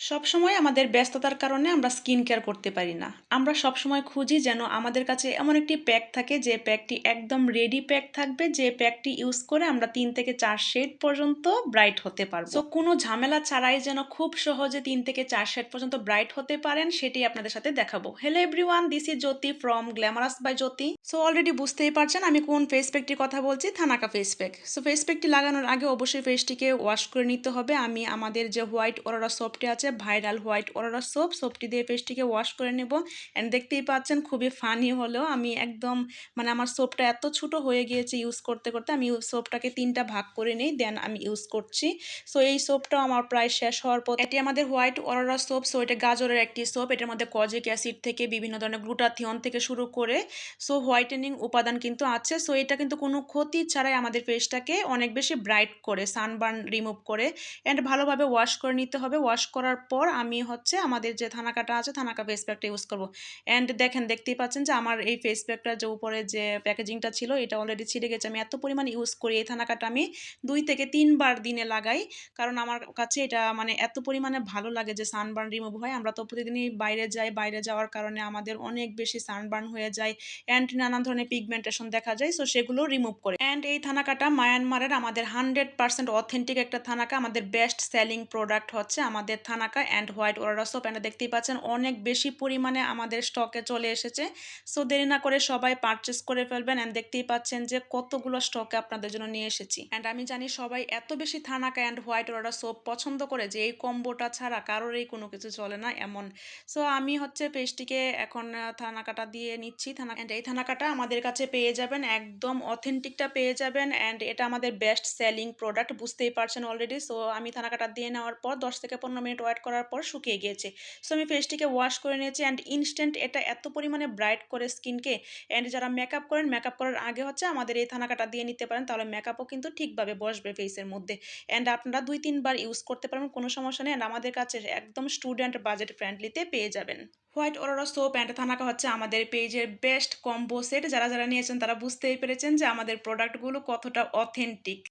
সবসময় আমাদের ব্যস্ততার কারণে আমরা স্কিন কেয়ার করতে পারি না। আমরা সবসময় খুঁজি যেন আমাদের কাছে এমন একটি প্যাক থাকে যে প্যাকটি একদম রেডি প্যাক থাকবে, যে প্যাকটি ইউজ করে আমরা ৩ থেকে ৪ শেড পর্যন্ত ব্রাইট হতে পারবো। সো কোনো ঝামেলা ছাড়াই যেন খুব সহজে ৩ থেকে ৪ শেড পর্যন্ত ব্রাইট হতে পারেন সেটি আপনাদের সাথে দেখাবো। Hello everyone, this is Jyoti from glamorous by Jyoti. So already বুঝতেই পারছেন আমি কোন ফেস প্যাকটির কথা বলছি, thanaka face pack. So face প্যাকটি লাগানোর আগে অবশ্যই ফেসটিকে ওয়াশ করে নিতে হবে। আমি আমাদের যে হোয়াইট অরোরা সোপটি আছে, ভাইরাল হোয়াইট অরোরা সোপটি দিয়ে ফেসটিকে ওয়াশ করে নেব। অ্যান্ড দেখতেই পাচ্ছেন খুবই ফানি হলেও আমি একদম আমার সোপটা এত ছোট হয়ে গিয়েছে ইউজ করতে করতে, আমি সোপটাকে 3টা ভাগ করে নিই, দেন আমি ইউজ করছি। সো এই সোপটাও আমার প্রায় শেষ হওয়ার পর, এটি আমাদের হোয়াইট অরোরা সোপ। সো এটা গাজরের একটি সোপ, এটার মধ্যে কজিক অ্যাসিড থেকে বিভিন্ন ধরনের গ্লুটাথিয়ন থেকে শুরু করে সো হোয়াইটেনিং উপাদান কিন্তু আছে। সো এটা কিন্তু কোনো ক্ষতি ছাড়াই আমাদের ফেসটাকে অনেক বেশি ব্রাইট করে, সানবার্ন রিমুভ করে। অ্যান্ড ভালোভাবে ওয়াশ করে নিতে হবে। ওয়াশ করার পর আমি আমাদের যে থানাকাটা আছে, থানাকা ফেস প্যাকটা ইউজ করব। অ্যান্ড দেখতেই পাচ্ছেন যে আমার এই ফেস প্যাকটার যে উপরে যে প্যাকেজিংটা ছিল এটা অলরেডি ছিঁড়ে গেছে। আমি এত পরিমাণ ইউজ করি এই থানাকাটা, আমি 2 থেকে 3 বার দিনে লাগাই। কারণ আমার কাছে এটা এত পরিমাণে ভালো লাগে যে সানবার্ন রিমুভ হয়। আমরা তো প্রতিদিনই বাইরে যাই, বাইরে যাওয়ার কারণে আমাদের অনেক বেশি সানবার্ন হয়ে যায় অ্যান্ড নানান ধরনের পিগমেন্টেশন দেখা যায়। সো সেগুলো রিমুভ করে। অ্যান্ড এই থানাকাটা মায়ানমারের আমাদের 100% অথেন্টিক একটা থানাকা। আমাদের বেস্ট সেলিং প্রোডাক্ট হচ্ছে আমাদের thanaka and white aurora soap. And দেখতেই পাচ্ছেন অনেক বেশি পরিমাণে আমাদের স্টকে চলে এসেছে। সো দেরি না করে সবাই পারচেস করে ফেলবেন। অ্যান্ড দেখতেই পাচ্ছেন যে কতগুলো স্টকে আপনাদের জন্য নিয়ে এসেছি। অ্যান্ড আমি জানি সবাই এত বেশি thanaka and white aurora soap পছন্দ করে যে এই কম্বোটা ছাড়া কারোরই কোনো কিছু চলে না এমন। সো আমি পেস্টটিকে এখন থানাকাটা দিয়ে নিচ্ছি। অ্যান্ড এই থানাকাটা আমাদের কাছে পেয়ে যাবেন, একদম অথেন্টিকটা পেয়ে যাবেন। অ্যান্ড এটা আমাদের বেস্ট সেলিং প্রোডাক্ট, বুঝতেই পারছেন অলরেডি। সো আমি থানাকাটা দিয়ে নেওয়ার পর 10 থেকে 15 মিনিট ওয়েট করার পর শুকিয়ে গিয়েছে। সো আমি ফেসটিকে ওয়াশ করে নিয়েছি অ্যান্ড ইনস্ট্যান্ট এটা এত পরিমাণে ব্রাইট করে স্কিনকে। অ্যান্ড যারা মেকআপ করেন, মেকআপ করার আগে আমাদের এই থানাকাটা দিয়ে নিতে পারেন, তাহলে মেকআপও কিন্তু ঠিকভাবে বসবে ফেসের মধ্যে। অ্যান্ড আপনারা 2-3 বার ইউজ করতে পারবেন, কোনো সমস্যা নেই। অ্যান্ড আমাদের কাছে একদম স্টুডেন্ট বাজেট ফ্রেন্ডলিতে পেয়ে যাবেন। White aurora soap and thanaka আমাদের পেজের বেস্ট কম্বো সেট। যারা যারা নিয়েছেন তারা বুঝতেই পেরেছেন যে আমাদের প্রোডাক্টগুলো কতটা অথেন্টিক।